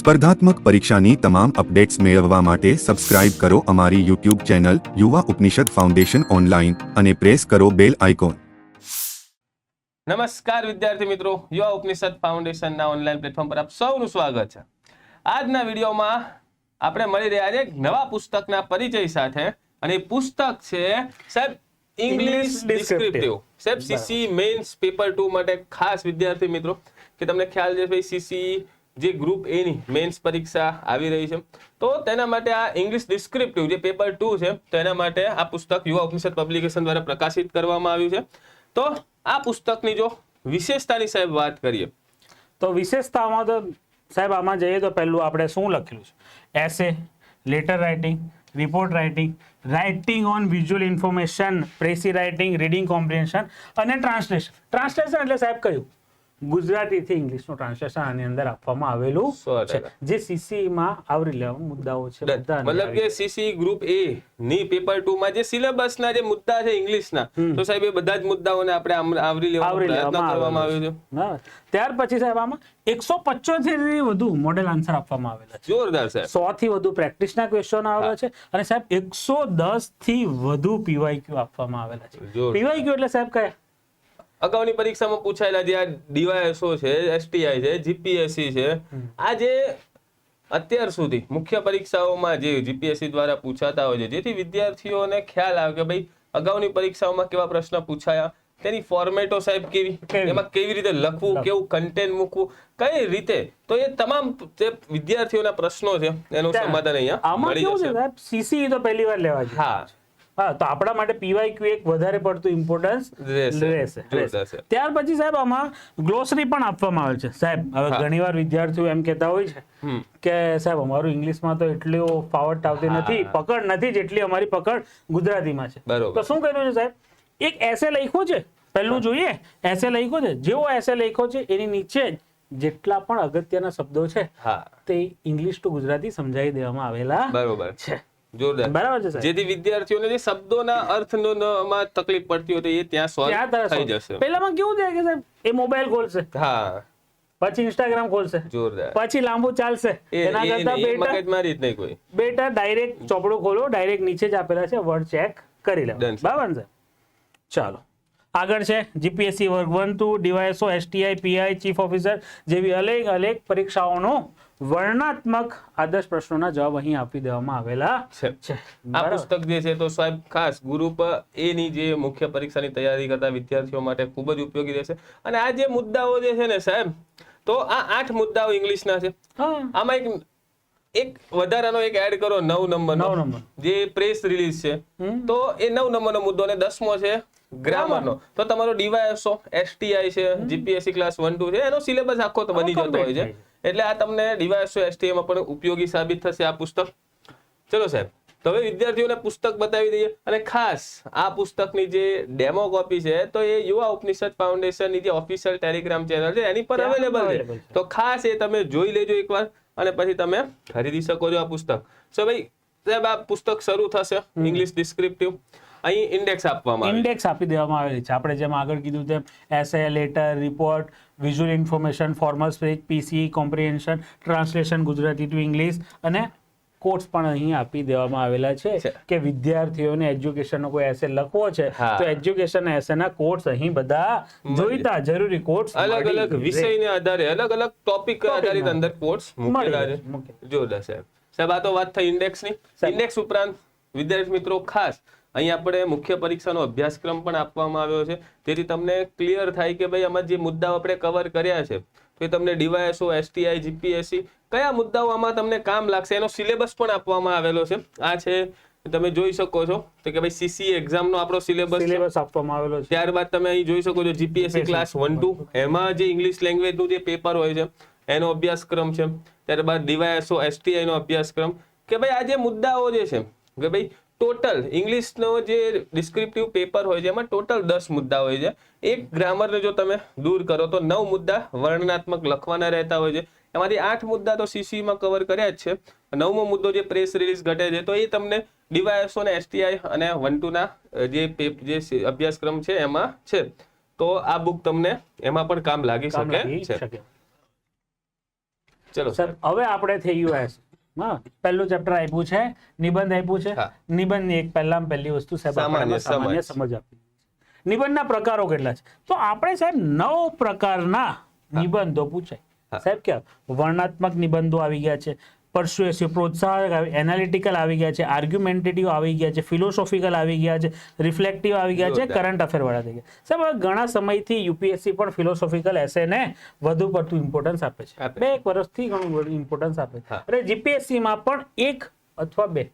સ્પર્ધાત્મક પરીક્ષાની તમામ અપડેટ્સ મેળવવા માટે સબસ્ક્રાઇબ કરો અમારી યુટ્યુબ ચેનલ યુવા ઉપનિષદ ફાઉન્ડેશન ઓનલાઈન અને પ્રેસ કરો બેલ આઇકોન. નમસ્કાર વિદ્યાર્થી મિત્રો, યુવા ઉપનિષદ ફાઉન્ડેશનના ઓનલાઈન પ્લેટફોર્મ પર આપ સૌનું સ્વાગત છે. આજના વિડીયોમાં આપણે મળી રહ્યા છે એક નવા પુસ્તકના પરિચય સાથે, અને એ પુસ્તક છે સાહેબ ઇંગ્લિશ ડિસ્ક્રિપ્ટિવ. સાહેબ સીસી મેન્સ પેપર 2 માટે ખાસ વિદ્યાર્થી મિત્રો કે તમને ખ્યાલ છે ભાઈ સીસી જે ગ્રુપ એ ની મેન્સ પરીક્ષા આવી રહી છે, તો તેના માટે આ ઇંગ્લિશ ડિસ્ક્રિપ્ટિવ જે પેપર 2 છે તો એના માટે આ પુસ્તક યુવા ઉપનિષદ પબ્લિકેશન દ્વારા પ્રકાશિત કરવામાં આવ્યું છે. તો આ પુસ્તકની જો વિશેષતાની સાહેબ વાત કરીએ તો વિશેષતામાં તો સાહેબ આમાં જઈએ તો પહેલું આપણે શું લખેલું છે? Essay, letter writing, report writing, writing on visual information, precis writing, reading comprehension અને ટ્રાન્સલેશન. ટ્રાન્સલેશન એટલે સાહેબ કયું? ગુજરાતીથી ઇંગ્લિશનું ટ્રાન્સલેશન આની અંદર આપવામાં આવેલું છે, જે સીસી માં આવરી લેવા મુદ્દાઓ છે. મતલબ કે સીસી ગ્રુપ એ ની પેપર 2 માં જે સિલેબસના જે મુદ્દા છે ઇંગ્લિશના, તો સાહેબ એ બધા જ મુદ્દાઓને આપણે આવરી લેવાનો પ્રયત્ન કરવામાં આવ્યો છે. ત્યાર પછી સાહેબ આમાં 175 થી વધુ મોડેલ આન્સર આપવામાં આવેલા છે. જોરદાર સાહેબ. 100 થી વધુ પ્રેક્ટિસના ક્વેશ્ચન આવેલા છે, અને સાહેબ 110 થી વધુ પીવાયક્યુ આપવામાં આવેલા છે. પીવાયક્યુ એટલે સાહેબ કયા? અગાઉની પરીક્ષામાં પૂછાયેલા જે આ ડીવાયએસઓ છે, એસટીઆઈ છે, જીપીએસસી છે, આ જે અત્યાર સુધી મુખ્ય પરીક્ષાઓમાં જે જીપીએસસી દ્વારા પૂછાતા હોય છે, જેથી વિદ્યાર્થીઓને ખ્યાલ આવે કે ભાઈ અગાઉની પરીક્ષાઓમાં કેવા પ્રશ્ન પૂછાયા, તેની ફોર્મેટો સાહેબ કેવી, એમાં કેવી રીતે લખવું, કેવું કન્ટેન્ટ મૂકવું, કઈ રીતે, તો એ તમામ જે વિદ્યાર્થીઓના પ્રશ્નો છે એનું સમાધાન અહીંયા મળી જશે. સીસી તો પહેલી વાર લેવા છે. હા, તો આપણા માટે પીવાયક્યુ એક વધારે પડતું ઇમ્પોર્ટન્સ રહેશે. ત્યાર પછી સાહેબ આમાં ગ્લોસરી પણ આપવામાં આવે છે. સાહેબ હવે ઘણીવાર વિદ્યાર્થીઓ એમ કહેતા હોય છે કે સાહેબ અમારું ઇંગ્લિશમાં તો એટલી ફાવટ આવતી નથી, પકડ નથી જેટલી અમારી પકડ ગુજરાતીમાં છે. તો શું કર્યું છે સાહેબ? એક એસે લખ્યો છે, પહેલું જોઈએ એસે લખ્યો છે. જેવો એસે લખ્યો છે એની નીચે જેટલા પણ અગત્યના શબ્દો છે તે ઇંગ્લિશ ટુ ગુજરાતી સમજાવી દેવામાં આવેલા બરોબર છે. જોરદાર. બરાબર છે. જેથી વિદ્યાર્થીઓને જે શબ્દોના અર્થમાં તકલીફ પડતી હોય એ ત્યાં સોલ્વ થઈ જશે. પહેલામાં કેવું થાય કે સાહેબ એ મોબાઈલ ખોલશે, હા, પછી ઇન્સ્ટાગ્રામ ખોલશે, જોરદાર, પછી લાંબુ ચાલશે. એના કરતા બેટા ડાયરેક્ટ ચોપડો ખોલો, ડાયરેક્ટ નીચે જ આપેલા છે વર્ડ ચેક કરી લો. બરાબર છે. ચાલો આગળ છે જીપીએસસી વર્ગ 1 2, DYSO, STI, PI, chief officer જેવી અલગ અલગ પરીક્ષાઓનો વર્ણનાત્મક આદર્શ પ્રશ્નોના જવાબ અહીં આપી દેવામાં આવેલા છે. આ પુસ્તક જે છે તો સાહેબ ખાસ ગ્રુપ એ ની જે મુખ્ય પરીક્ષાની તૈયારી કરતા વિદ્યાર્થીઓ માટે ખૂબ જ ઉપયોગી રહેશે. અને આ જે મુદ્દાઓ જે છે ને સાહેબ, તો આ 8 મુદ્દાઓ ઇંગ્લિશના છે. આમાં એક વધારાનો એક એડ કરો 9 નંબર જે પ્રેસ રિલીઝ છે, તો એ 9 નંબરનો મુદ્દો, અને 10મો છે ગ્રામરનો. તો તમારો ડીવાયએસઓ, એસટીઆઈ છે, જીપીએસસી ક્લાસ 1 2 છે, એનો સિલેબસ આખો તો બની જતો હોય છે. એટલે આ તમને ડીવાયએસઓ, એસટીઆઈ માં પણ ઉપયોગી સાબિત થશે આ પુસ્તક. ચલો સાહેબ, તો હવે વિદ્યાર્થીઓને પુસ્તક બતાવી દઈએ. અને ખાસ આ પુસ્તકની જે ડેમો કોપી છે તો એ યુવા ઉપનિષદ ફાઉન્ડેશનની જે ઓફિશિયલ ટેલિગ્રામ ચેનલ છે એની પર અવેલેબલ છે. તો ખાસ એ તમે જોઈ લેજો એકવાર, અને પછી તમે ખરીદી શકો છો આ પુસ્તક. સો ભાઈ સાહેબ, આ પુસ્તક શરૂ થશે ઇંગ્લિશ ડિસ્ક્રિપ્ટિવ. અહીં ઇન્ડેક્સ આપવામાં ઇન્ડેક્સ આપી દેવામાં આવેલી છે. આપણે જેમ આગળ કીધું તેમ essay, letter, report, visual information, formal speech, precis comprehension, translation Gujarati to English, અને કોર્સ પણ અહીં આપી દેવામાં આવેલા છે કે વિદ્યાર્થીઓને એજ્યુકેશનનો કોઈ એસે લખવો છે તો એજ્યુકેશન એસેના કોર્સ અહીં બધા જોઈતા જરૂરી કોર્સ અલગ અલગ વિષયને આધારે અલગ અલગ ટોપિક આધારિત અંદર કોર્સ મૂકેલા છે. જોરદાર સાહેબ. સાહેબ આ તો વાત થઈ ઇન્ડેક્સની. ઇન્ડેક્સ ઉપરાંત વિદ્યાર્થી મિત્રો ખાસ અહીં આપણે મુખ્ય પરીક્ષાનો અભ્યાસક્રમ પણ આપવામાં આવ્યો છે, જેથી તમને ક્લિયર થાય કે ભાઈ આમાં જે મુદ્દાઓ આપણે કવર કર્યા છે તો એ તમને ડીવાયએસઓ, એસટીઆઈ, જીપીએસસી કયા મુદ્દાઓ આમાં તમને કામ લાગશે એનો સિલેબસ પણ આપવામાં આવેલો છે. આ છે તમે જોઈ શકો છો તો કે ભાઈ સીસી એક્ઝામનો આપણો સિલેબસ આપવામાં આવેલો છે. ત્યારબાદ તમે અહીં જોઈ શકો છો જીપીએસસી ક્લાસ 1 2, એમાં જે ઇંગ્લિશ લેંગ્વેજનું જે પેપર હોય છે એનો અભ્યાસક્રમ છે. ત્યારબાદ ડીવાયએસઓ, એસટીઆઈ નો અભ્યાસક્રમ, કે ભાઈ આ જે મુદ્દાઓ જે છે કે ભાઈ ટોટલ ઇંગ્લિશનો જે ડિસ્ક્રિપ્ટિવ પેપર હોય છે એમાં ટોટલ 10 મુદ્દા હોય છે. એક ગ્રામરને જો તમે દૂર કરો તો 9 મુદ્દા વર્ણનાત્મક લખવાના રહેતા હોય છે. એમાંથી 8 મુદ્દા તો સીસી માં કવર કર્યા જ છે. 9મો મુદ્દો જે પ્રેસ રિલીઝ ઘટે છે તો એ તમને ડીવાયએસઓ અને એસટીઆઈ અને 1 2 ના જે અભ્યાસક્રમ છે એમાં છે. તો આ બુક તમને એમાં પણ કામ લાગી શકે છે. ચલો સર હવે આપણે થઈ ગયું એસ હા પહેલું ચેપ્ટર આપ્યું છે નિબંધ આપ્યું છે હા. નિબંધની એક પહેલી વસ્તુ સાહેબ આપણે સામાન્ય સમજ આપી નિબંધના પ્રકારો કેટલા છે તો આપણે સાહેબ 9 પ્રકારના નિબંધો પૂછાય સાહેબ કે વર્ણનાત્મક નિબંધો આવી ગયા છે પરસ્યુએસિવ પ્રોત્સાહક એનાલિટિકલ આવી ગયા છે આર્ગ્યુમેન્ટેટિવ આવી ગયા છે ફિલોસોફિકલ આવી ગયા છે રિફ્લેક્ટિવ આવી ગયા છે કરંટ અફેર વાળા થઈ ગયા સાહેબ હવે ઘણા સમયથી યુપીએસસી પણ ફિલોસોફિકલ એસેને વધુ પડતું ઇમ્પોર્ટન્સ આપે છે 2 વર્ષથી ઘણું બધું ઇમ્પોર્ટન્સ આપે છે અને જીપીએસસી માં પણ 1 અથવા 2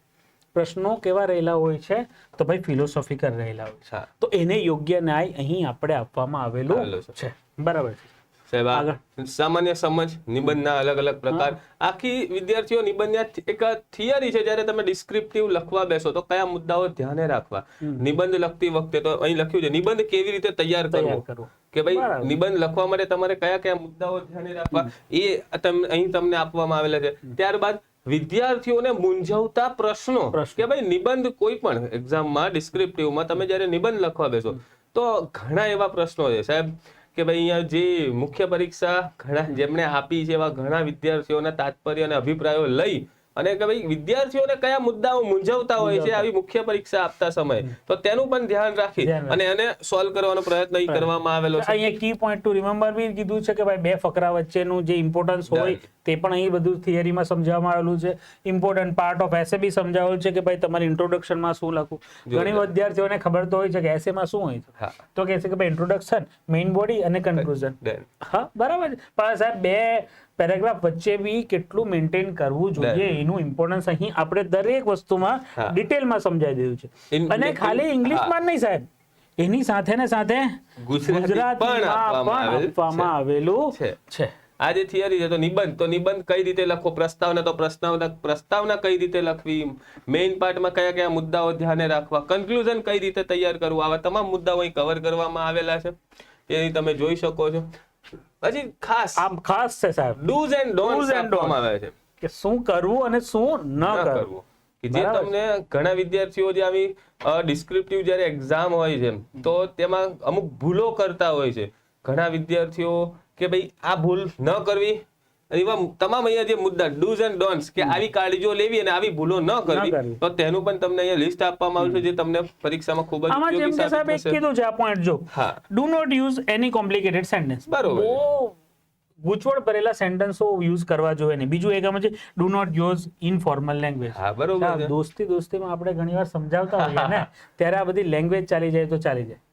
પ્રશ્નો કેવા રહેલા હોય છે તો ભાઈ ફિલોસોફિકલ રહેલા હોય છે તો એને યોગ્ય ન્યાય અહીં આપણે આપવામાં આવેલું છે બરાબર છે સાહેબ સામાન્ય સમજ નિબંધના અલગ અલગ પ્રકાર આખી વિદ્યાર્થીઓ નિબંધના એક થિયરી છે જ્યારે તમે ડિસ્ક્રિપ્ટિવ લખવા બેસો તો કયા મુદ્દાઓ ધ્યાને રાખવા નિબંધ લખતી વખતે તો અહીં લખ્યું છે નિબંધ કેવી રીતે તૈયાર કરવો કે ભાઈ નિબંધ લખવા માટે તમારે કયા કયા મુદ્દાઓ ધ્યાને રાખવા એ અહીં તમને આપવામાં આવેલા છે ત્યારબાદ વિદ્યાર્થીઓને મૂંઝવતા પ્રશ્નો કે ભાઈ નિબંધ કોઈ પણ એક્ઝામમાં ડિસ્ક્રિપ્ટિવમાં તમે જ્યારે નિબંધ લખવા બેસો તો ઘણા એવા પ્રશ્નો છે સાહેબ કે ભાઈ અહીંયા જે મુખ્ય પરીક્ષા ઘણા જેમણે આપી છે એવા ઘણા વિદ્યાર્થીઓના તાત્પર્ય અને અભિપ્રાયો લઈ અને કે ભાઈ વિદ્યાર્થીઓને કયા મુદ્દાઓ મૂંઝવતા હોય છે આવી મુખ્ય પરીક્ષા આપતા સમયે તો તેનું પણ ધ્યાન રાખી અને એને સોલ્વ કરવાનો પ્રયત્ન કરવામાં આવેલો છે અહીંયા કી પોઈન્ટ ટુ રિમેમ્બર બી કીધું છે કે ભાઈ 2 ફકરા વચ્ચેનું જે ઇમ્પોર્ટન્સ હોય તે પણ અહીં બધું થિયરીમાં સમજાવવામાં આવેલું છે ઇમ્પોર્ટન્ટ પાર્ટ ઓફ એસે બી સમજાવેલું છે કે ભાઈ તમારી ઇન્ટ્રોડક્શનમાં શું લખવું ઘણી વિદ્યાર્થીઓને ખબર તો હોય છે કે એસેમાં શું હોય છે તો કહે છે કે ભાઈ ઇન્ટ્રોડક્શન મેઇન બોડી અને કન્ક્લુઝન હા બરાબર છે પણ સાહેબ 2 પેરેગ્રાફ વચ્ચે બી કેટલું મેન્ટેન કરવું જોઈએ એનું ઇમ્પોર્ટન્સ અહીં આપણે દરેક વસ્તુમાં ડિટેલમાં સમજાવી દીધું છે અને ખાલી ઇંગ્લિશમાં નહીં સાહેબ એની સાથે ને સાથે ગુજરાતીમાં પણ આપવામાં આવેલું છે આ જે થિયરી છે તો નિબંધ કઈ રીતે લખવો પ્રસ્તાવના કઈ રીતે લખવી મેઇન પાર્ટમાં કયા કયા મુદ્દાઓ ધ્યાને રાખવા કન્ક્લુઝન કઈ રીતે તૈયાર કરવું આવા તમામ મુદ્દાઓ અહીં કવર કરવામાં આવેલા છે એ તમે જોઈ શકો છો પછી ખાસ છે સાહેબ ડૂઝ એન્ડ ડોન્ટ્સ આપવામાં આવે છે કે શું કરવું અને શું ન કરવું કે જે તમને ઘણા વિદ્યાર્થીઓ જે આવી ડિસ્ક્રિપ્ટિવ જ્યારે એક્ઝામ હોય છે તો તેમાં અમુક ભૂલો કરતા હોય છે ઘણા વિદ્યાર્થીઓ કે ભાઈ આ ભૂલ ન કરવી એવા તમામ અહીંયા જે મુદ્દા ડૂઝ એન્ડ ડોન્ટ્સ કે આવી કાળજીઓ લેવી અને આવી ભૂલો ન કરવી તો તેનું પણ તમને અહીંયા લિસ્ટ આપવામાં આવ્યું છે જે તમને પરીક્ષામાં ખૂબ જ ઉપયોગી સાબિત થશે કીધું છે આ પોઈન્ટ જો do not use any complicated sentence બરોબર ગૂંચવણ ભરેલા સેન્ટેન્સો યુઝ કરવા જોઈએ નહીં બીજું એક છે do not use informal language હા બરોબર દોસ્તીમાં આપણે ઘણીવાર સમજાવતા હોઈએ ને ત્યારે આ બધી લેંગ્વેજ ચાલી જાય તો ચાલી જાય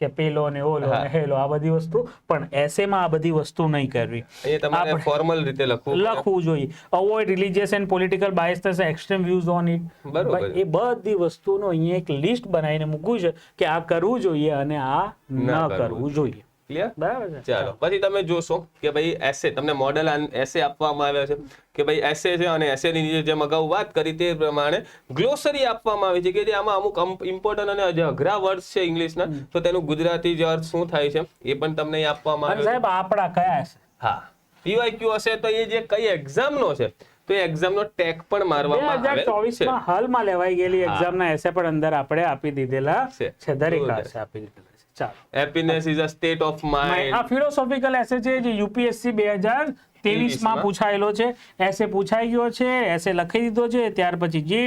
કે પેલો ને ઓલો ને હેલો આ બધી વસ્તુ પણ એસેમાં આ બધી વસ્તુ નહીં કરવી તમારે ફોર્મલ રીતે લખવું જોઈએ avoid religious and political bias extreme views on it બરાબર એ બધી વસ્તુનો અહીંયા એક લિસ્ટ બનાવીને મૂકવું છે કે આ કરવું જોઈએ અને આ ન કરવું જોઈએ ક્લિયર બરાબર છે ચાલો પછી તમે જોશો કે ભાઈ એસે તમને મોડેલ એસે આપવામાં આવ્યા છે કે ભાઈ એસે છે અને એસે ની નીચે જેમ અગાઉ વાત કરી તે પ્રમાણે ગ્લોસરી આપવામાં આવી છે કે જે આમાં અમુક ઇમ્પોર્ટન્ટ અને અઘરા વર્ડ્સ છે ઇંગ્લિશના તો તેનું ગુજરાતી જે અર્થ શું થાય છે એ પણ તમને આપવામાં આવે છે સાહેબ આપડા કયા છે હા પીવાયક્યુ હશે તો એ જે કઈ એક્ઝામ નો છે તો એ એક્ઝામ નો ટેગ પણ મારવામાં આવે છે 2024 માં હાલમાં લેવાઈ ગયેલી એક્ઝામ ના એસે પણ અંદર આપણે આપી દીધેલા છે દરેક ક્લાસે આપી દીધેલા happiness is a state of mind આ ફિલોસોફિકલ એસે છે જે યુપીએસસી 2023 માં પૂછાયેલો છે એસે પૂછાઈ ગયો છે એસે લખી દીધો છે ત્યાર પછી જે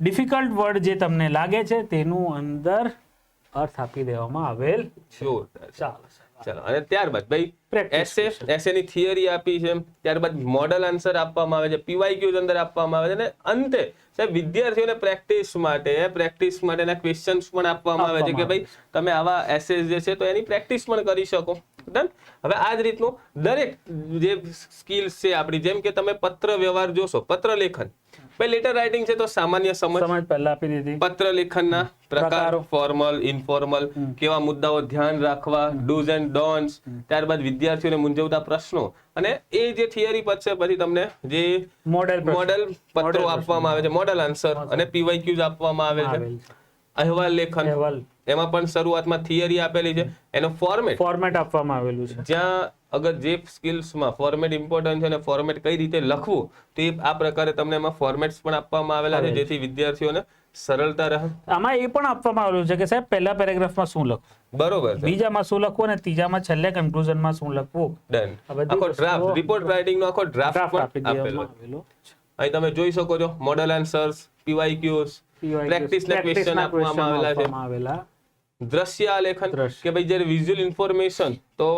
ડિફિકલ્ટ વર્ડ જે તમને લાગે છે તેનું અંદર અર્થ આપી દેવામાં આવેલ ચાલો અને ત્યારબાદ ભાઈ એસે ની થિયરી આપી છે ત્યારબાદ મોડલ આન્સર આપવામાં આવે છે પીવાયક્યુઝ અંદર આપવામાં આવે છે અને અંતે સાહેબ વિદ્યાર્થીઓને પ્રેક્ટિસ માટેના ક્વેશ્ચન્સ પણ આપવામાં આવે છે કે ભાઈ તમે આવા એસેસ જે છે તો એની પ્રેક્ટિસ પણ કરી શકો ડન હવે આ જ રીતનું દરેક જે સ્કિલ્સ છે આપણી જેમ કે તમે પત્ર વ્યવહાર જોશો પત્ર લેખન ભાઈ લેટર રાઇટિંગ છે તો સામાન્ય સમજ પહેલા આપી દીધી પત્ર લેખનના પ્રકાર ફોર્મલ ઇનફોર્મલ કેવા મુદ્દાઓ ધ્યાન રાખવા ડૂઝ એન્ડ ડોન્ટ્સ ત્યારબાદ વિદ્યાર્થીઓને મૂંઝવતા પ્રશ્નો અને એ જે થિયરી પછી પછી તમને જે મોડેલ પત્રો આપવામાં આવે છે મોડેલ આન્સર અને પીવાયક્યુઝ આપવામાં આવે છે અહેવાલ લેખન એમાં પણ શરૂઆતમાં થિયરી આપેલી છે એનો ફોર્મેટ આપવામાં આવેલું છે જ્યાં અગર જે સ્કિલ્સમાં ફોર્મેટ ઇમ્પોર્ટન્ટ છે અને ફોર્મેટ કઈ રીતે લખવું તો એ આ પ્રકારે તમને એમાં ફોર્મેટ્સ પણ આપવામાં આવેલા છે જેથી વિદ્યાર્થીઓને સરળતા રહે. આમાં એ પણ આપવામાં આવેલું છે કે સાહેબ પહેલા પેરેગ્રાફમાં શું લખવું, બરોબર છે. બીજામાં શું લખવું અને ત્રીજામાં છેલ્લે કન્ક્લુઝનમાં શું લખવું. ડન. આ બધી આખો ડ્રાફ્ટ, વસ્તુઓ રિપોર્ટ રાઇટિંગ નો આખો ડ્રાફ્ટ ડ્રાફ્ટ આપી પણ આપેલો દેવામાં છે. આવેલો છે. અહીં તમે જોઈ શકો છો મોડલ આન્સર્સ, PYQs, પ્રેક્ટિસના ક્વેશ્ચન આપવામાં આવેલા છે. દ્રશ્ય આલેખન કે ભાઈ જ્યારે વિઝ્યુઅલ ઇન્ફોર્મેશન, તો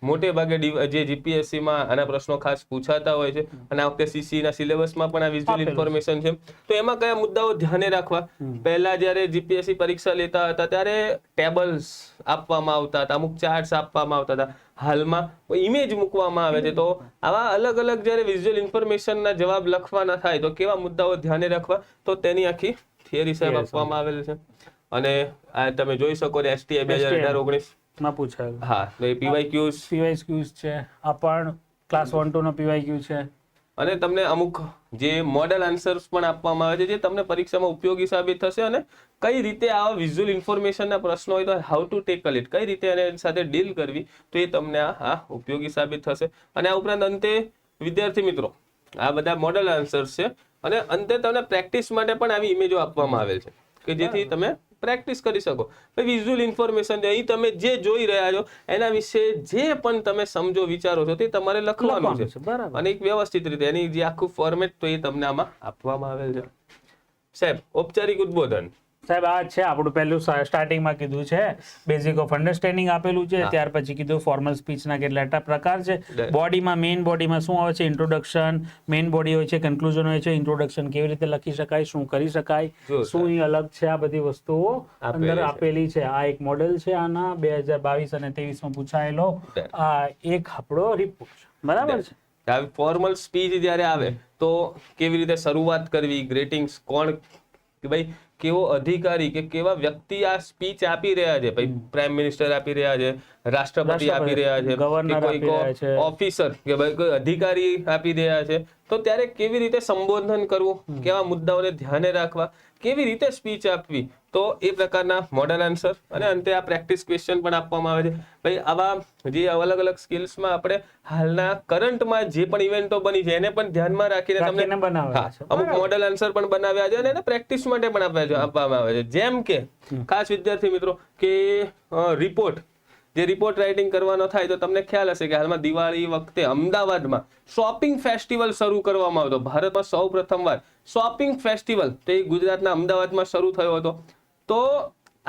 મોટે ભાગે જે જીપીએસસી માં આના પ્રશ્નો ખાસ પૂછાતા હોય છે અને આ વખતે સીસી ના સિલેબસમાં પણ આ વિઝ્યુઅલ ઇન્ફોર્મેશન છે. તો એમાં કયા મુદ્દાઓ ધ્યાને રાખવા? પહેલા જ્યારે જીપીએસસી પરીક્ષા લેતા હતા ત્યારે ટેબલ્સ આપવામાં આવતા હતા, અમુક ચાર્ટ્સ આપવામાં આવતા હતા. હાલમાં ઇમેજ મૂકવામાં આવે છે. તો આવા અલગ અલગ જ્યારે વિઝ્યુઅલ ઇન્ફોર્મેશનના જવાબ લખવાના થાય તો કેવા મુદ્દાઓ ધ્યાને રાખવા, તો તેની આખી થિયરી સાહેબ આપવામાં આવેલ છે. અને આ તમે જોઈ શકો છો STI 2018-19 માં પૂછાયેલું. હા, તો એ PYQs છે, આ પણ ક્લાસ 1-2 નો PYQ છે. અને તમને અમુક જે મોડલ આન્સર્સ પણ આપવામાં આવે છે જે તમને પરીક્ષામાં ઉપયોગી સાબિત થશે. અને કઈ રીતે આવા વિઝ્યુઅલ ઇન્ફોર્મેશનના પ્રશ્નો હોય તો હાઉ ટુ ટેકલ ઇટ, કઈ રીતે એની સાથે ડીલ કરવી, તો એ તમને આ ઉપયોગી સાબિત થશે. અને આ ઉપરાંત અંતે વિદ્યાર્થી મિત્રો આ બધા મોડલ આન્સર્સ છે અને અંતે તમને પ્રેક્ટિસ માટે પણ આવી ઇમેજો આપવામાં આવેલ છે કે જેથી તમે પ્રેક્ટિસ કરી શકો. વિઝ્યુઅલ ઇન્ફોર્મેશન અહીં તમે જે જોઈ રહ્યા છો એના વિશે જે પણ તમે સમજો વિચારો છો તે તમારે લખવાનું છે અને એક વ્યવસ્થિત રીતે એની જે આખું ફોર્મેટ તો એ તમને આમાં આપવામાં આવેલ છે. સાહેબ ઔપચારિક ઉદ્બોધન સાહેબ આ છે આપણું પહેલું સ્ટાર્ટિંગમાં કીધું છે બેઝિક ઓફ અન્ડરસ્ટેન્ડિંગ આપેલું છે. ત્યાર પછી કીધું ફોર્મલ સ્પીચના કેટલા પ્રકાર છે. બોડીમાં મેઇન બોડીમાં શું આવે છે? ઇન્ટ્રોડક્શન, મેઇન બોડી હોય છે, કન્ક્લુઝન હોય છે. ઇન્ટ્રોડક્શન કેવી રીતે લખી શકાય, શું કરી શકાય, શું અલગ છે, આ બધી વસ્તુઓ અંદર આપેલી છે. આ એક મોડેલ છે આના 2022 અને 23 માં પૂછાયેલો આ એક આપણો રિપોર્ટ છે. બરાબર છે. ફોર્મલ સ્પીચ જ્યારે આવે તો કેવી રીતે શરૂઆત કરવી, ગ્રેટિંગ્સ કોણ કે ભાઈ કેવો અધિકારી કે કેવા વ્યક્તિ આ સ્પીચ આપી રહ્યા છે, ભાઈ પ્રાઇમ મિનિસ્ટર આપી રહ્યા છે, રાષ્ટ્રપતિ આપી રહ્યા છે, કોઈ ઓફિસર કે ભાઈ કોઈ અધિકારી આપી રહ્યા છે, તો ત્યારે કેવી રીતે સંબોધન કરવું, કેવા મુદ્દાઓને ધ્યાને રાખવા, કેવી રીતે સ્પીચ આપવી, તો એ પ્રકારના મોડલ આન્સર. અને અંતે આ પ્રેક્ટિસ ક્વેશ્ચન પણ આપવામાં આવે છે. ભાઈ આવા જે અલગ અલગ સ્કિલ્સમાં આપણે હાલના કરંટમાં જે પણ ઇવેન્ટો બની છે એને પણ ધ્યાનમાં રાખીને તમને અમુક મોડલ આન્સર પણ બનાવ્યા છે અને એને પ્રેક્ટિસ માટે પણ આપવામાં આવે છે. જેમ કે ખાસ વિદ્યાર્થી મિત્રો કે રિપોર્ટ, જે રિપોર્ટ રાઇટિંગ કરવાનો થાય તો તમને ખ્યાલ હશે કે હાલમાં દિવાળી વખતે અમદાવાદમાં શોપિંગ ફેસ્ટિવલ શરૂ કરવામાં આવ્યો હતો. ભારતમાં સૌ પ્રથમવાર શોપિંગ ફેસ્ટિવલ તો એ ગુજરાતના અમદાવાદમાં શરૂ થયો હતો. તો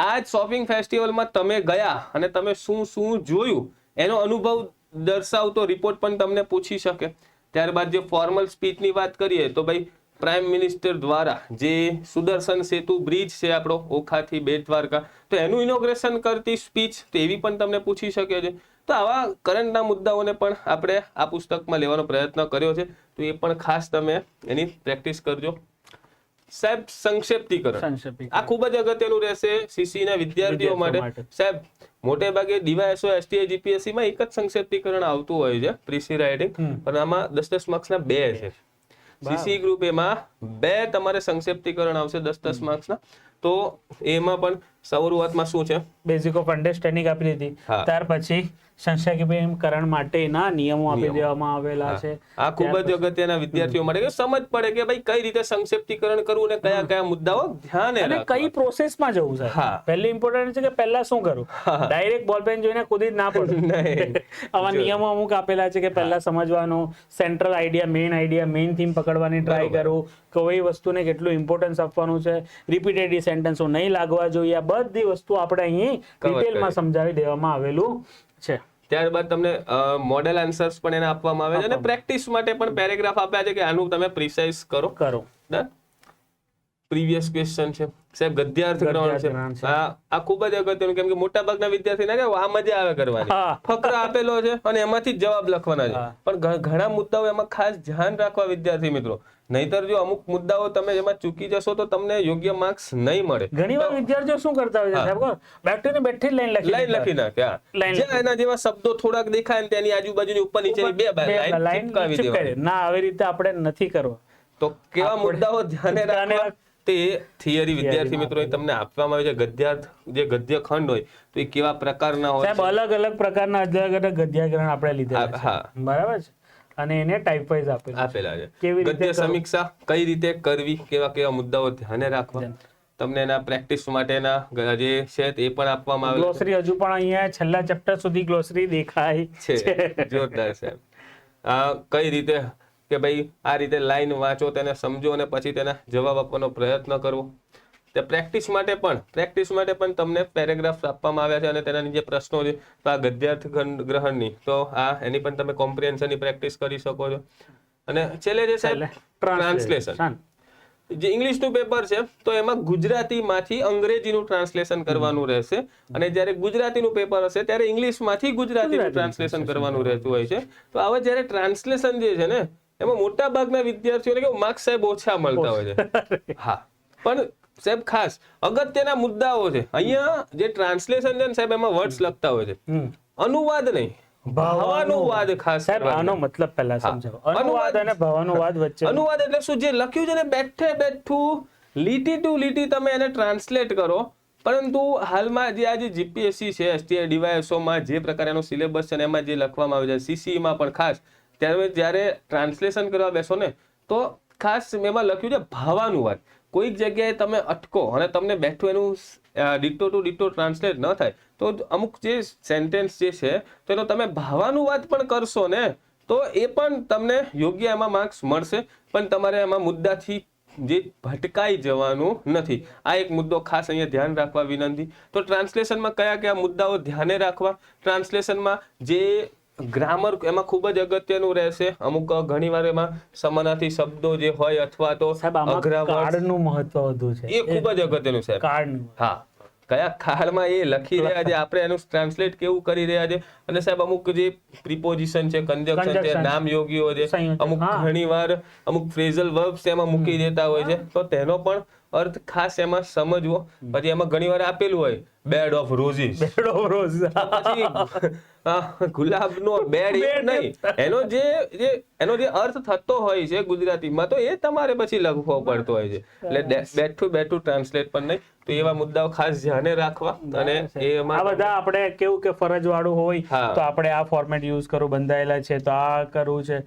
આ શોપિંગ ફેસ્ટિવલમાં તમે ગયા અને તમે શું શું જોયું એનો અનુભવ દર્શાવતો રિપોર્ટ પણ તમને પૂછી શકે. ત્યારબાદ જે ફોર્મલ સ્પીચની વાત કરીએ તો ભાઈ પ્રાઇમ મિનિસ્ટર દ્વારા જે સુદર્શન સેતુ બ્રિજ છે આપણો ઓખાથી બેટ દ્વારકા, તો એનું ઇનોગ્રેશન કરતી સ્પીચ તો એવી પણ તમને પૂછી શકે છે. તો આવા કરંટના મુદ્દાઓને પણ આપણે આ પુસ્તકમાં લેવાનો પ્રયત્ન કર્યો છે. તો એ પણ ખાસ તમે એની પ્રેક્ટિસ કરજો. સાહેબ સંક્ષેપ્તીકરણ આ ખૂબ જ અગત્યનું રહેશે સીસી ના વિદ્યાર્થીઓ માટે. સાહેબ મોટે ભાગે ડીવાયએસઓ STI GPSC માં એક જ સંક્ષેપ્તીકરણ આવતું હોય છે પ્રીસી રાઇટિંગ, પણ આમાં 10 માર્ક્સના 2 છે. સીસી ગ્રુપ એમાં 2 તમારે સંક્ષેપ્તીકરણ આવશે 10 માર્ક્સના. તો એમાં પણ શરૂઆતમાં શું છે બેઝિક ઓફ અન્ડરસ્ટેન્ડિંગ આપી દીધી. ત્યાર પછી સંક્ષેપીકરણ માટેના નિયમો આપી દેવામાં આવેલા છે. આ ખૂબ જ અગત્યના વિદ્યાર્થીઓ માટે કે સમજ પડે કે ભાઈ કઈ રીતે સંક્ષેપ્તીકરણ કરવું અને કયા કયા મુદ્દાઓ ધ્યાને અને કઈ પ્રોસેસમાં જવું છે. પહેલી ઇમ્પોર્ટન્ટ છે કે પહેલા શું કરવું, ડાયરેક્ટ બોલપેન જોઈને કૂદી જ ના પડે. આવા નિયમો અમુક આપેલા છે કે પહેલા સમજવાનું, સેન્ટ્રલ આઈડિયા, મેઇન થીમ પકડવાની ટ્રાય કરવું, કોઈ વસ્તુને કેટલું ઇમ્પોર્ટન્સ આપવાનું છે, રિપીટેડ સેન્ટેન્સો નહીં લાગવા જોઈએ. આ બધી વસ્તુ આપણે અહીં ડિટેલમાં સમજાવી દેવામાં આવેલું છે. ત્યારબાદ તમને મોડેલ આન્સર્સ પણ એને આપવામાં આવે છે અને પ્રેક્ટિસ માટે પણ પેરેગ્રાફ આપ્યા છે કે આનું તમે પ્રિસાઇઝ કરો. પ્રીવિયસ ક્વેશ્ચન છે સાહેબ, ગદ્યાર્થ કરવાનો છે. આ ખૂબ જ અગત્યનું, કેમ કે મોટા ભાગના વિદ્યાર્થીને કે આ મજા આવે કરવાની, ફકરો આપેલો છે અને એમાંથી જ જવાબ લખવાના છે. પણ ઘણા મુદ્દાઓ એમાં ખાસ ધ્યાન રાખવા વિદ્યાર્થી મિત્રો, નહીતર જો અમુક મુદ્દાઓ તમે એમાં ચૂકી જશો તો તમને યોગ્ય માર્ક્સ નહીં મળે. ઘણીવાર વિદ્યાર્થીઓ શું કરતા હોય છે સાહેબ, બેઠીને બેઠી લાઈન લખી નાખે, એના જેવા શબ્દો થોડાક દેખાય ને તેની આજુબાજુની ઉપર નીચેની 2 લાઈન ચિપકાવી દેવાની. ના, આવી રીતે આપણે નથી કરવા. તો કેવા મુદ્દાઓ ધ્યાને રાખવા તે થિયરી વિદ્યાર્થી મિત્રો તમને આપવામાં આવે છે. ગદ્યાર્થ જે ગદ્ય ખંડ હોય તો એ કેવા પ્રકારના હોય સાહેબ, અલગ અલગ પ્રકારના ગદ્યાકરણ આપણે લીધા. બરાબર છે. અને એને ટાઈપ વાઇઝ આપેલા છે. ગદ્ય સમીક્ષા કઈ રીતે કરવી, કેવા કેવા મુદ્દાઓ ધ્યાને રાખવા. તમને એના પ્રેક્ટિસ માટેના જે છે એ પણ આપવામાં આવે ગ્લોસરી હજુ પણ અહીંયા છેલ્લા ચેપ્ટર સુધી ગ્લોસરી દેખાય છે. જોરદાર સાહેબ. કઈ રીતે કે ભાઈ આ રીતે લાઈન વાંચો, તેને સમજો અને પછી તેના જવાબ આપવાનો પ્રયત્ન કરવો. તે પ્રેક્ટિસ માટે પણ તમને પેરેગ્રાફ આપવામાં આવ્યા છે અને તેના જે પ્રશ્નો છે તો આ ગદ્યાર્થ ગ્રહણની તો આ એની પણ તમે કોમ્પ્રિહેન્શનની પ્રેક્ટિસ કરી શકો છો. અને છેલ્લે જે સાહેબ ટ્રાન્સલેશન, જે ઇંગ્લિશનું પેપર છે તો એમાં ગુજરાતીમાંથી અંગ્રેજીનું ટ્રાન્સલેશન કરવાનું રહેશે અને જ્યારે ગુજરાતીનું પેપર હશે ત્યારે ઇંગ્લિશમાંથી ગુજરાતીનું ટ્રાન્સલેશન કરવાનું રહેતું હોય છે. તો આવા જ્યારે ટ્રાન્સલેશન જે છે ને એમાં મોટા ભાગના વિદ્યાર્થીઓને કેવું માર્ક્સ સાહેબ ઓછા મળતા હોય છે. હા, પણ સાહેબ ખાસ અગત્યના મુદ્દાઓ છે અહીંયા. જે ટ્રાન્સલેશન છે ને સાહેબ એમાં વર્ડ્સ લખતા હોય છે, અનુવાદ નહીં, ભાવાનુવાદ. ખાસ સાહેબ આનો મતલબ પહેલા સમજાવો. અનુવાદ અને ભાવાનુવાદ વચ્ચે. અનુવાદ એટલે શું? જે લખ્યું છે ને બેઠે બેઠું લીટી ટુ લીટી તમે એને ટ્રાન્સલેટ કરો. પરંતુ હાલમાં જે આજે જીપીએસસી છે, એસટીઆઈ ડીવાયએસઓમાં જે પ્રકારનો સિલેબસ છે ને એમાં જે લખવામાં આવે છે, સીસીઈમાં પણ ખાસ, ત્યારે જ્યારે ટ્રાન્સલેશન કરવા બેસો ને તો ખાસ એમાં લખ્યું છે ભાવાનુવાદ. કોઈક જગ્યાએ તમે અટકો અને તમને બેઠું એનું ડિક્ટો ટુ ડિક્ટો ટ્રાન્સલેટ ન થાય તો અમુક જે સેન્ટેન્સ જે છે તો એનો તમે ભાવાનુવાદ પણ કરશો ને તો એ પણ તમને યોગ્ય એમાં માર્ક્સ મળશે. પણ તમારે એમાં મુદ્દાથી જે ભટકાઈ જવાનું નથી. આ એક મુદ્દો ખાસ અહીંયા ધ્યાન રાખવા વિનંતી. તો ટ્રાન્સલેશનમાં કયા કયા મુદ્દાઓ ધ્યાને રાખવા? ટ્રાન્સલેશનમાં જે ગ્રામર એમાં ખૂબ જ અગત્યનું રહેશે. અમુક ઘણીવાર એમાં સમાનાર્થી શબ્દો જે હોય અથવા તો અઘરા કાર્ડનું મહત્વ વધુ છે, એ ખૂબ જ અગત્યનું છે. કાર્ડનું, હા, કયા કાળમાં એ લખી રહ્યા છે, આપણે એનું ટ્રાન્સલેટ કેવું કરી રહ્યા છે. અને સાહેબ અમુક જે પ્રિપોઝિશન છે, કંજક્શન છે, નામયોગીઓ છે, અમુક ઘણીવાર અમુક ફ્રેઝલ વર્બ્સ એમાં મૂકી દેતા હોય છે તો તેનો પણ અર્થ ખાસ એમાં સમજવો. પછી એમાં ઘણીવાર આપેલું હોય bed of roses, bed of rose, ગુલાબનો બેડ નહીં, એનો જે અર્થ થતો હોય છે ગુજરાતીમાં તો એ તમારે પછી લખવો પડતો હોય છે. એટલે બેઠું ટ્રાન્સલેટ પણ નહીં. તો એવા મુદ્દાઓ ખાસ ધ્યાને રાખવા. અને એમાં આ બધા આપણે કેવું કે ફરજ વાળું હોય તો આપણે આ ફોર્મેટ યુઝ કરવું, બંધાયેલા છે તો આ કરવું છે,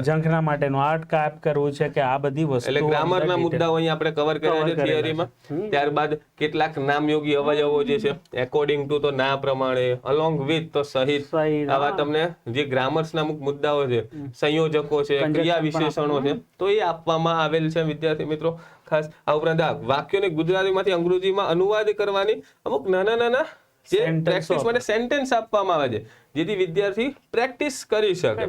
જંખના માટેનું આ ટાઈપ કરવું છે, કે આ બધી વસ્તુ એટલે ગ્રામરના મુદ્દાઓ અહીં આપણે કવર કર્યા છે થિયરીમાં. ત્યારબાદ કેટલાક નામયોગી અવયવો જે છે એકોર્ડિંગ ટુ તો ના પ્રમાણે, અલોંગ વિથ તો સહિત, આવા તમને જે ગ્રામર્સના અમુક મુદ્દાઓ છે, સંયોજકો છે, ક્રિયા વિશેષણો છે તો એ આપવામાં આવેલ છે વિદ્યાર્થી મિત્રો. ખાસ આ ઉપરાંત વાક્યોને ગુજરાતીમાંથી અંગ્રેજીમાં અનુવાદ કરવાની અમુક નાના જે પ્રેક્ટિસ માટે સેન્ટેન્સ આપવામાં આવે છે જેથી વિદ્યાર્થી પ્રેક્ટિસ કરી શકે.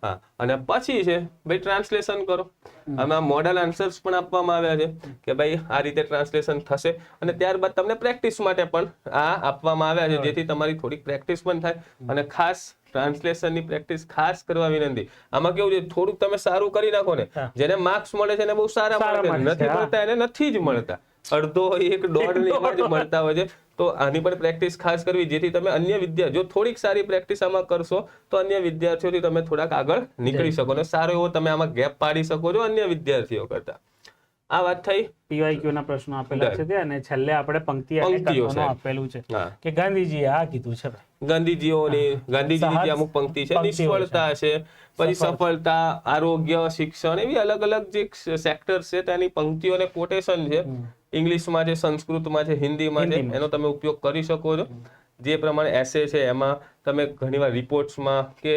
હા, અને પછી છે ભાઈ ટ્રાન્સલેશન કરો. આમાં મોડલ આન્સર્સ પણ આપવામાં આવ્યા છે કે ભાઈ આ રીતે ટ્રાન્સલેશન થશે. અને ત્યારબાદ તમને પ્રેક્ટિસ માટે પણ આ આપવામાં આવ્યા છે જેથી તમારી થોડીક પ્રેક્ટિસ પણ થાય. અને ખાસ ટ્રાન્સલેશનની પ્રેક્ટિસ ખાસ કરવા વિનંતી. આમાં કેવું છે, થોડુંક તમે સારું કરી નાખો ને, જેને માર્ક્સ મળે છે એને બહુ સારા મળે, નથી મળતા એને નથી જ મળતા, અડધો 1-1.5 ને એવા જ મળતા હોય છે. તો આની પણ પ્રેક્ટિસ ખાસ કરવી જેથી તમે અન્ય જો થોડીક સારી પ્રેક્ટિસ આમાં કરશો તો અન્ય વિદ્યાર્થીઓથી તમે થોડાક આગળ નીકળી શકો અને સારો એવો તમે આમાં ગેપ પાડી શકો છો અન્ય વિદ્યાર્થીઓ કરતા. આ વાત થઈ પીવાયક્યુ ના પ્રશ્નો આપેલા છે તે, અને છેલ્લે આપણે પંક્તિઓ આપેલું છે કે ગાંધીજીએ આ કીધું છે. ગાંધીજીની અમુક પંક્તિ છે, નિષ્ફળતા છે, પછી સફળતા, આરોગ્ય, શિક્ષણ, એવી અલગ અલગ જે સેક્ટર છે તેની પંક્તિઓ અને કોટેશન છે. ઇંગ્લિશમાં છે, સંસ્કૃતમાં છે, હિન્દીમાં છે, એનો તમે ઉપયોગ કરી શકો છો. જે પ્રમાણે એસે છે એમાં તમે ઘણીવાર રિપોર્ટ્સમાં કે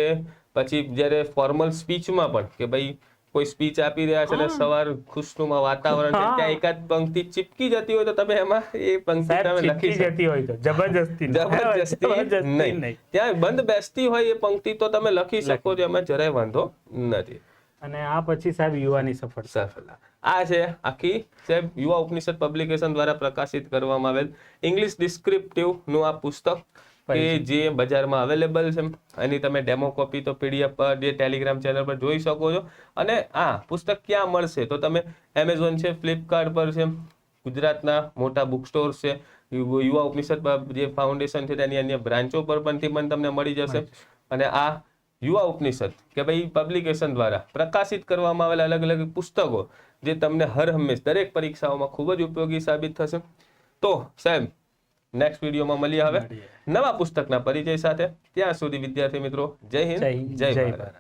પછી જ્યારે ફોર્મલ સ્પીચમાં પણ કે ભાઈ કોઈ સ્પીચ આપી રહ્યા છે ને સવાર ખુશનુમા વાતાવરણ છે, ત્યાં એકાદ પંક્તિ ચીપકી જતી હોય તો તમે એમાં એ પંક્તિ તમે લખી જતી હોય તો જબરજસ્તી નહીં, ત્યાં બંધ બેસતી હોય એ પંક્તિ તો તમે લખી શકો છો, એમાં જરાય વાંધો નથી. અને આ પછી સાહેબ યુવાની સફળતા, આ છે આખી સાહેબ યુવા ઉપનિષદ પબ્લિકેશન દ્વારા પ્રકાશિત કરવામાં આવેલ ઇંગ્લિશ ડિસ્ક્રિપ્ટિવ નું આ પુસ્તક કે જે બજારમાં અવેલેબલ છે. એની તમે ડેમો કોપી તો પીડીએફ પર જે ટેલિગ્રામ ચેનલ પર જોઈ શકો છો. અને આ પુસ્તક ક્યાં મળશે તો તમે એમેઝોન છે, ફ્લિપકાર્ટ પર છે, ગુજરાતના મોટા બુક સ્ટોર્સ છે, યુવા ઉપનિષદ જે ફાઉન્ડેશન છે તેની અન્ય બ્રાન્ચો પર પણ તમને મળી જશે. અને આ યુવા ઉપનિષદ કે ભાઈ પબ્લિકેશન દ્વારા પ્રકાશિત કરવામાં આવેલા અલગ અલગ પુસ્તકો જે તમને હર હંમેશ દરેક પરીક્ષાઓમાં ખૂબ જ ઉપયોગી સાબિત થશે. તો સાહેબ નેક્સ્ટ વિડીયોમાં મળીએ હવે નવા પુસ્તકના પરિચય સાથે. ત્યાં સુધી વિદ્યાર્થી મિત્રો જય હિન્દ, જય ભારત.